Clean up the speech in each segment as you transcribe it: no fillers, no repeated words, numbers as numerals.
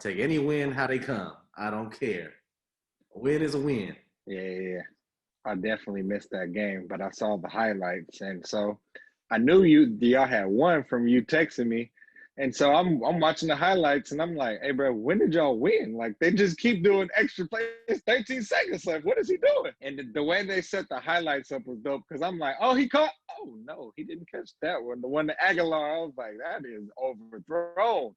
take any win how they come. I don't care. A win is a win. Yeah. I definitely missed that game, but I saw the highlights, and so I knew y'all had won from you texting me, and so I'm watching the highlights, and I'm like, hey, bro, when did y'all win? Like they just keep doing extra plays, 13 seconds left. What is he doing? And the way they set the highlights up was dope because I'm like, oh, he caught. Oh no, he didn't catch that one. The one to Aguilar, I was like, that is overthrown.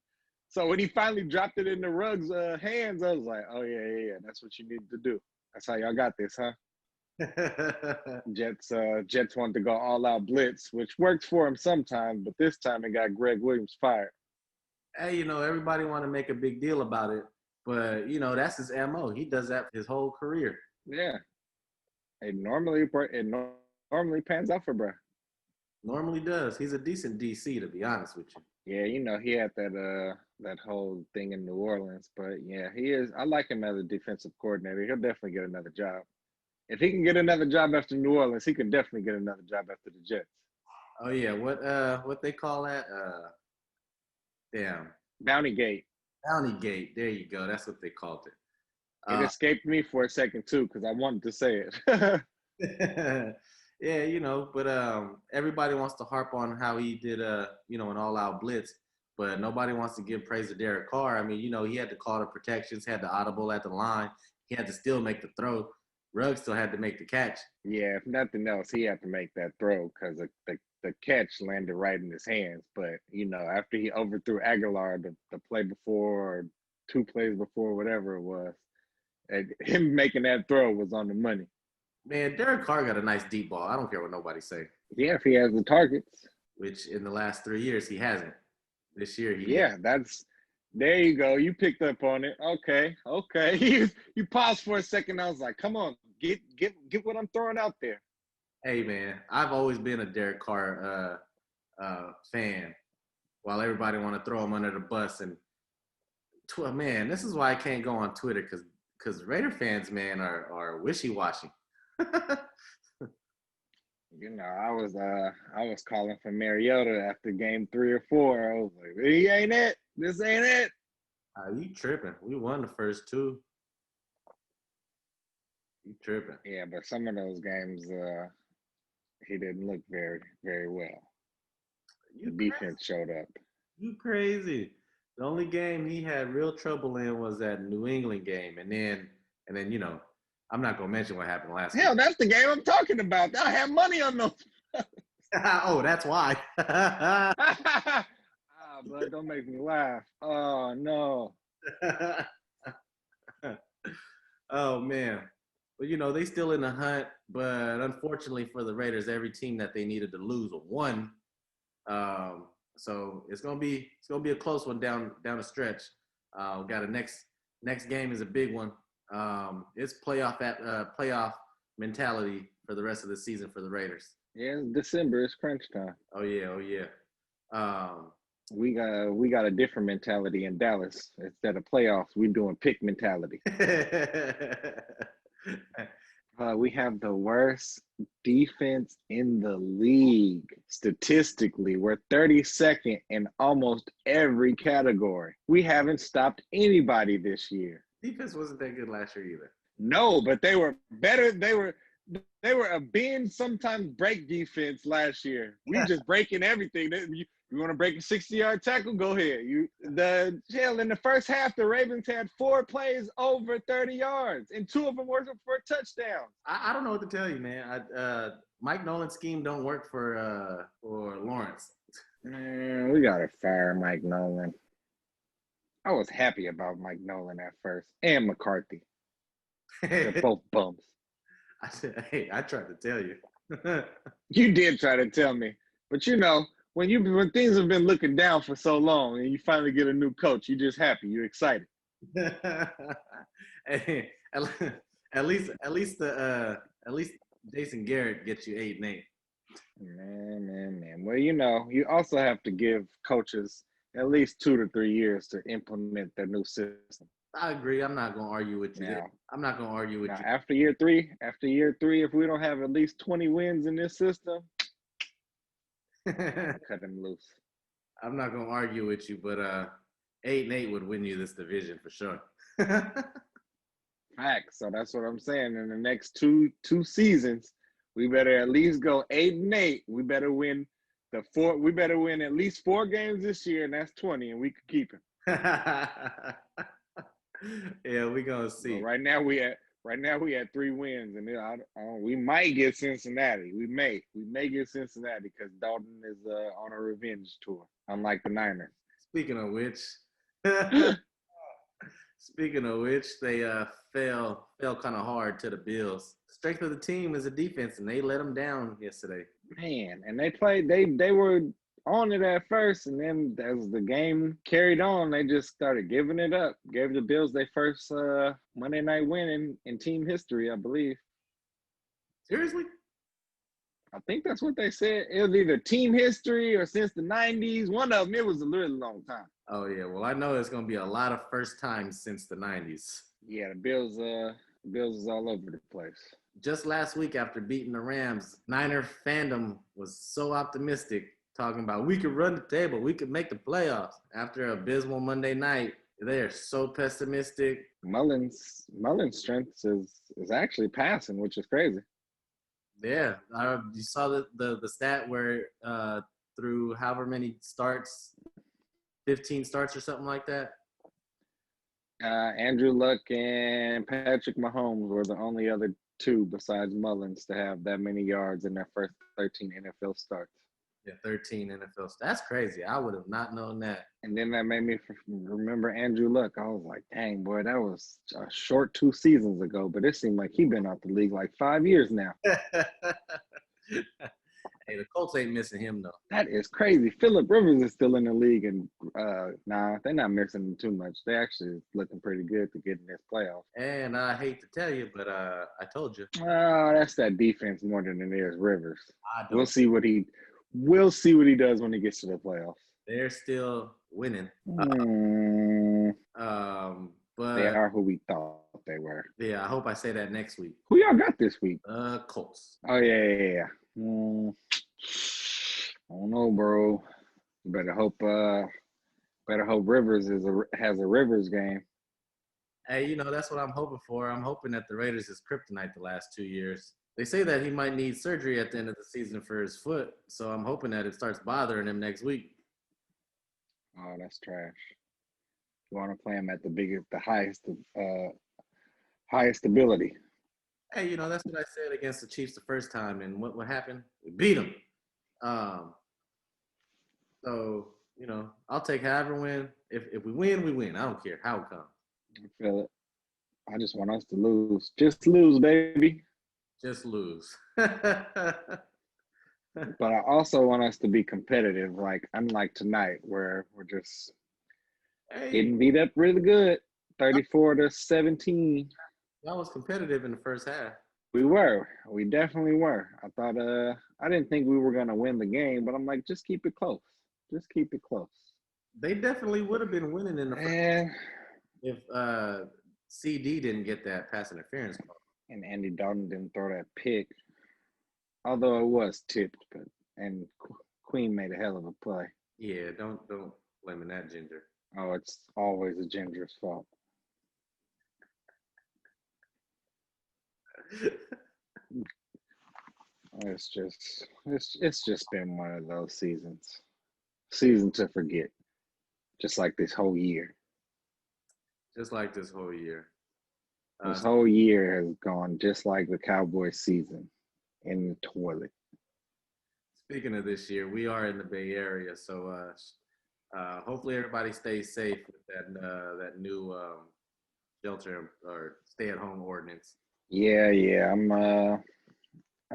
So when he finally dropped it in the Ruggs' hands, I was like, oh yeah, that's what you need to do. That's how y'all got this, huh? Jets wanted to go all out blitz, which works for him sometimes, but this time it got Greg Williams fired. Hey, everybody want to make a big deal about it, but that's his MO. He does that his whole career. Yeah, it normally pans out for bro. Normally does. He's a decent DC, to be honest with you. Yeah, he had that whole thing in New Orleans, but yeah, he is. I like him as a defensive coordinator. He'll definitely get another job. If he can get another job after New Orleans, he can definitely get another job after the Jets. Oh yeah, what they call that? Bounty Gate. Bounty Gate. There you go. That's what they called it. It escaped me for a second too because I wanted to say it. Yeah, but everybody wants to harp on how he did an all-out blitz, but nobody wants to give praise to Derek Carr. I mean, he had to call the protections, had the audible at the line, he had to still make the throw. Ruggs still had to make the catch. Yeah, if nothing else, he had to make that throw because the catch landed right in his hands. But after he overthrew Aguilar the play before or 2 plays before, whatever it was, and him making that throw was on the money. Man, Derek Carr got a nice deep ball. I don't care what nobody say. Yeah, if he has the targets. Which in the last 3 years he hasn't. This year he there you go. You picked up on it. Okay. You paused for a second. I was like, come on, get what I'm throwing out there. Hey man, I've always been a Derek Carr fan. While everybody want to throw him under the bus, and man, this is why I can't go on Twitter because Raider fans, man, are wishy-washy. I was calling for Mariota after game 3 or 4. I was like, he ain't it. This ain't it. You tripping? We won the first 2. You tripping? Yeah, but some of those games, he didn't look very, very well. The defense showed up. You crazy? The only game he had real trouble in was that New England game, and then I'm not gonna mention what happened last. Hell, that's the game I'm talking about. I have money on those. Oh, that's why. But don't make me laugh. Oh no. Oh man. Well, they still in the hunt, but unfortunately for the Raiders, every team that they needed to lose won. So it's gonna be a close one down the stretch. We got a next game is a big one. It's playoff mentality for the rest of the season for the Raiders. Yeah, it's December. It's crunch time. Oh yeah. We got a different mentality in Dallas. Instead of playoffs, we're doing pick mentality. We have the worst defense in the league statistically. We're 32nd in almost every category. We haven't stopped anybody this year. Defense wasn't that good last year either. No, but they were better. They were a bend, sometimes break defense last year. We just breaking everything. You want to break a 60-yard tackle? Go ahead. In the first half, the Ravens had 4 plays over 30 yards, and 2 of them were for touchdowns. I don't know what to tell you, man. Mike Nolan's scheme don't work for Lawrence. Man, we gotta fire Mike Nolan. I was happy about Mike Nolan at first, and McCarthy. They're both bums. I said, hey, I tried to tell you. You did try to tell me, but when things have been looking down for so long and you finally get a new coach, you're just happy, you're excited. Hey, at least Jason Garrett gets you 8-8. Man. Well, you also have to give coaches at least 2 to 3 years to implement their new system. I agree. I'm not going to argue with you. I'm not going to argue with you. After year three, if we don't have at least 20 wins in this system, cut them loose. I'm not going to argue with you, but 8-8 would win you this division for sure. Facts. So that's what I'm saying. In the next two seasons, we better at least go 8-8. We better win the four. We better win at least 4 games this year, and that's 20, and we could keep him. Yeah, we gonna But see. right now we at 3 wins, and we might get Cincinnati. We may get Cincinnati because Dalton is on a revenge tour, unlike the Niners. Speaking of which, they fell kind of hard to the Bills. Strength of the team is a defense, and they let them down yesterday. Man, and they were on it at first, and then as the game carried on, they just started giving it up. Gave the Bills their first Monday night win in team history, I believe. Seriously? I think that's what they said. It was either team history or since the 90s. One of them, it was a really long time. Oh, yeah. Well, I know there's going to be a lot of first times since the 90s. Yeah, the Bills is all over the place. Just last week after beating the Rams, Niner fandom was so optimistic, talking about we could run the table, we could make the playoffs. After an abysmal Monday night, they are so pessimistic. Mullen's strength is actually passing, which is crazy. Yeah, you saw the stat where through however many starts, 15 starts or something like that. Andrew Luck and Patrick Mahomes were the only other 2 besides Mullins to have that many yards in their first 13 NFL starts. Yeah, 13 NFL. That's crazy. I would have not known that. And then that made me remember Andrew Luck. I was like, dang, boy, that was a short 2 seasons ago, but it seemed like he's been out the league like 5 years now. Hey, the Colts ain't missing him, though. That is crazy. Phillip Rivers is still in the league, and they're not missing him too much. They actually looking pretty good to get in this playoff. And I hate to tell you, but I told you. That's that defense more than it is Rivers. We'll see what he does when he gets to the playoffs. They're still winning. But they are who we thought they were. Yeah, I hope I say that next week. Who y'all got this week? Colts. Oh yeah. I don't know, bro. You better hope Rivers has a Rivers game. Hey, that's what I'm hoping for. I'm hoping that the Raiders is kryptonite the last 2 years. They say that he might need surgery at the end of the season for his foot, so I'm hoping that it starts bothering him next week. Oh, that's trash. You want to play him at the highest ability. Hey, that's what I said against the Chiefs the first time, and what happened? We beat them. So, I'll take however win. If we win, we win. I don't care how it comes. I feel it. I just want us to lose. Just lose, baby. Just lose. But I also want us to be competitive, like unlike tonight, where we're just getting beat up really good, 34-17. That was competitive in the first half. We definitely were. I thought, I didn't think we were gonna win the game, but I'm like, just keep it close. Just keep it close. They definitely would have been winning in the first half if CD didn't get that pass interference call. And Andy Dalton didn't throw that pick. Although it was tipped, and Queen made a hell of a play. Yeah, don't blame that ginger. Oh, it's always a ginger's fault. It's just been one of those season to forget, just like this whole year. Just like this whole year. This whole year has gone just like the Cowboys season. In the toilet. Speaking of this year, we are in the Bay Area, so hopefully everybody stays safe with that new shelter or stay-at-home ordinance. Yeah. I'm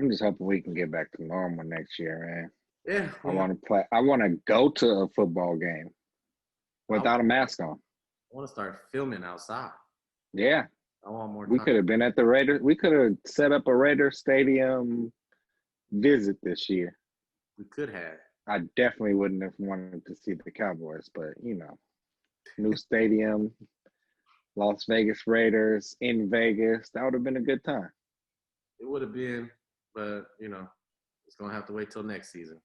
just hoping we can get back to normal next year, man. Yeah. I want to play. I want to go to a football game without a mask on. I want to start filming outside. Yeah. I want more time. We could have been at the Raiders. We could have set up a Raiders stadium visit this year. We could have. I definitely wouldn't have wanted to see the Cowboys, but new stadium, Las Vegas Raiders in Vegas. That would have been a good time. It would have been, but it's gonna have to wait till next season.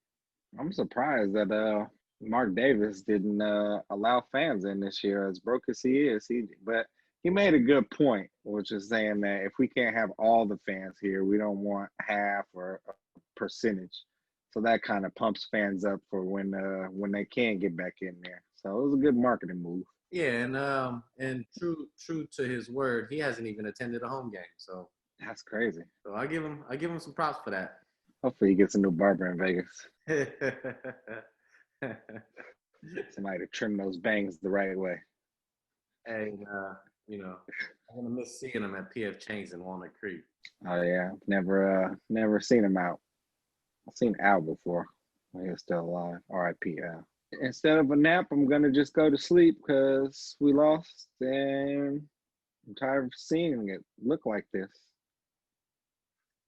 I'm surprised that Mark Davis didn't allow fans in this year, as broke as he is. But he made a good point, which is saying that if we can't have all the fans here, we don't want half or a percentage. So that kind of pumps fans up for when they can get back in there. So it was a good marketing move. Yeah, and true to his word, he hasn't even attended a home game. So That's crazy. so I give him some props for that. Hopefully he gets a new barber in Vegas. Somebody to trim those bangs the right way. And you know, I'm gonna miss seeing him at PF Chang's in Walnut Creek. Oh yeah, never seen him out. I've seen Al before when he was still alive. R.I.P. Al. Instead of a nap, I'm gonna just go to sleep because we lost, and I'm tired of seeing it look like this.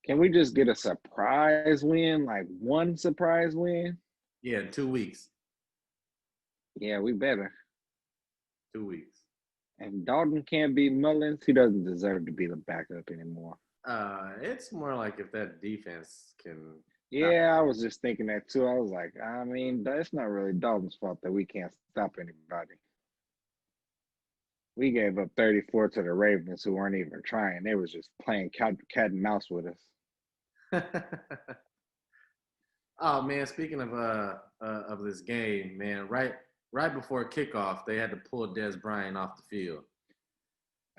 Can we just get a surprise win, like one surprise win? Yeah, 2 weeks. Yeah, we better. 2 weeks. And Dalton can't beat Mullins. He doesn't deserve to be the backup anymore. It's more like if that defense can. Yeah, I was just thinking that too. I was like, I mean, it's not really Dalton's fault that we can't stop anybody. We gave up 34 to the Ravens, who weren't even trying. They was just playing cat and mouse with us. Oh man, speaking of this game, man, right before kickoff, they had to pull Des Bryant off the field.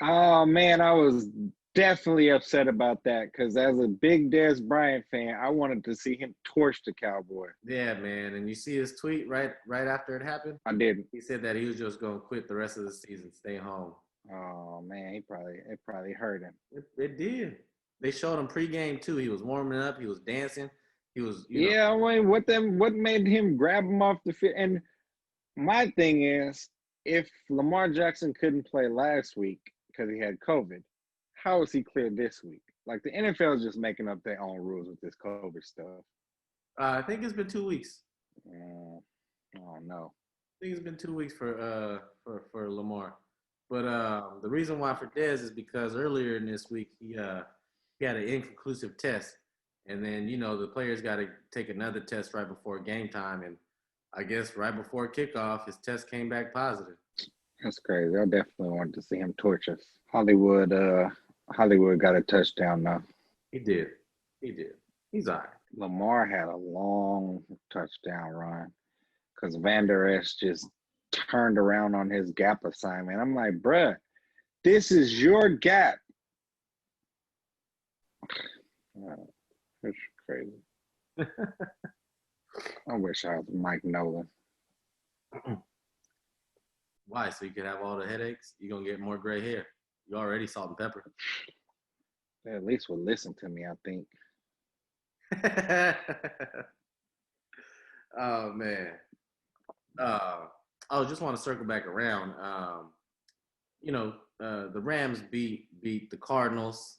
Oh man, I was definitely upset about that because as a big Dez Bryant fan, I wanted to see him torch the Cowboy. Yeah, man, and you see his tweet right after it happened. I didn't. He said that he was just gonna quit the rest of the season, stay home. Oh man, it probably hurt him. It did. They showed him pregame too. He was warming up. He was dancing. He was, Yeah, I mean, what made him grab him off the field? And my thing is, if Lamar Jackson couldn't play last week because he had COVID, how is he cleared this week? Like the NFL is just making up their own rules with this COVID stuff. I think it's been 2 weeks. Oh no. I think it's been 2 weeks for Lamar. But the reason why for Dez is because earlier in this week he had an inconclusive test, and then the players got to take another test right before game time, and I guess right before kickoff his test came back positive. That's crazy. I definitely wanted to see him torch us. Hollywood got a touchdown now. He did. He's all right. Lamar had a long touchdown run because Van Der Esch just turned around on his gap assignment. I'm like, bruh, this is your gap. It's crazy. I wish I was Mike Nolan. Why? So you could have all the headaches? You're going to get more gray hair. You already salt and pepper. They at least would listen to me, I think. Oh, man. I just want to circle back around. The Rams beat the Cardinals.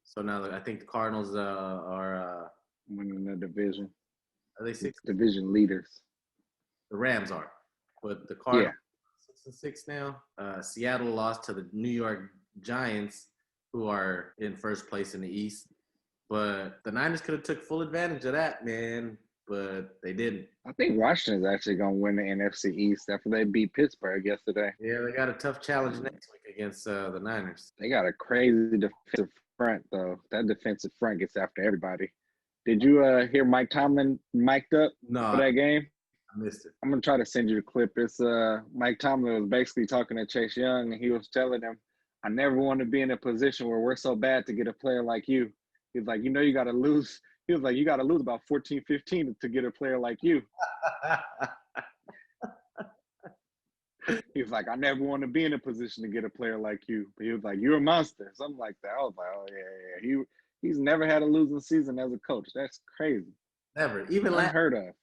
So now I think the Cardinals are winning the division. Are they 6? Division leaders. The Rams are, but the Cardinals 6-6 now. Seattle lost to the New York Giants, who are in first place in the East. But the Niners could have took full advantage of that, man. But they didn't. I think Washington's actually going to win the NFC East after they beat Pittsburgh yesterday. Yeah, they got a tough challenge next week against the Niners. They got a crazy defensive front, though. That defensive front gets after everybody. Did you hear Mike Tomlin mic'd up for that game? I missed it. I'm going to try to send you the clip. It's Mike Tomlin was basically talking to Chase Young, and he was telling him, I never want to be in a position where we're so bad to get a player like you. He's like, you got to lose. He was like, you got to lose about 14, 15 to get a player like you. He was like, I never want to be in a position to get a player like you. But he was like, you're a monster. Something like that. I was like, oh, yeah. He's never had a losing season as a coach. That's crazy. Never. Even unheard of.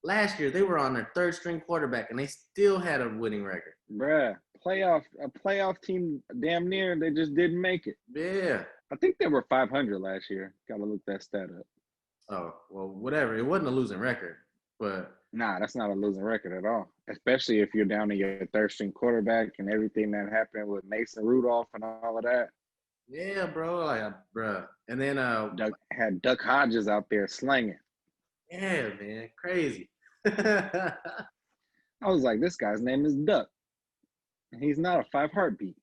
Last year, they were on their third string quarterback, and they still had a winning record. Bruh, a playoff team damn near, they just didn't make it. Yeah. I think they were 500 last year. Got to look that stat up. Oh, well, whatever. It wasn't a losing record, but. Nah, that's not a losing record at all, especially if you're down to your third string quarterback and everything that happened with Mason Rudolph and all of that. Yeah, bro. Bruh. And then had Duck Hodges out there slinging. Yeah, man. Crazy. I was like, this guy's name is Duck. He's not a 5 heartbeat.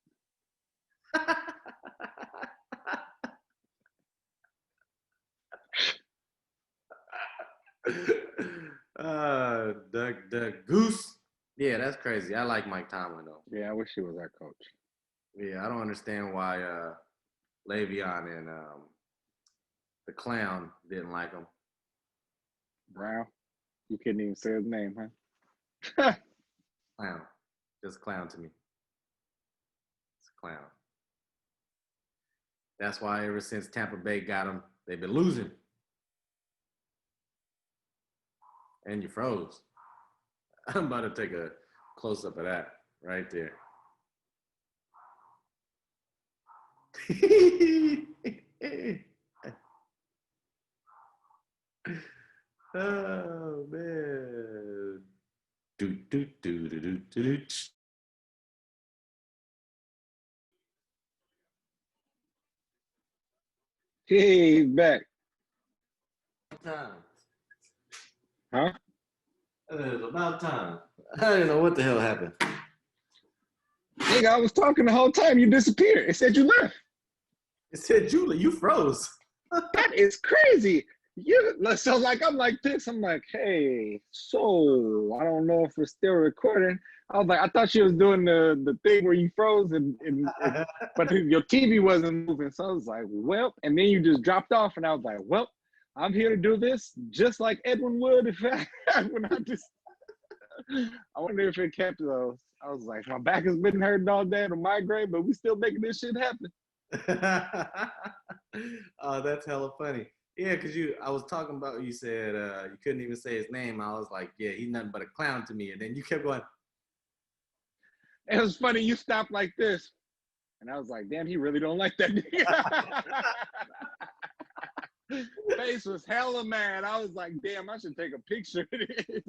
Duck Goose. Yeah, that's crazy. I like Mike Tomlin though. Yeah, I wish he was our coach. Yeah, I don't understand why Le'Veon and the clown didn't like him. Brown, you couldn't even say his name, huh? Clown, just clown to me. It's a clown. That's why ever since Tampa Bay got him, they've been losing. And you froze. I'm about to take a close up of that right there. Oh man. Do do do do do do. He's back. Time. Huh? It is about time. I didn't know what the hell happened. Nigga, I was talking the whole time. You disappeared. It said you left. It said Julie, you froze. That is crazy. So like I'm like this. I'm like, hey, so I don't know if we're still recording. I was like, I thought she was doing the thing where you froze but your TV wasn't moving. So I was like, well, and then you just dropped off, and I was like, well, I'm here to do this just like Edwin would if when I just. I wonder if it kept those. I was like, my back has been hurting all day, the migraine, but we still making this shit happen. Oh, that's hella funny. Yeah, because I was talking about, you said you couldn't even say his name. I was like, yeah, he's nothing but a clown to me. And then you kept going. It was funny. You stopped like this, and I was like, damn, he really don't like that nigga. Face was hella mad. I was like, damn, I should take a picture of this.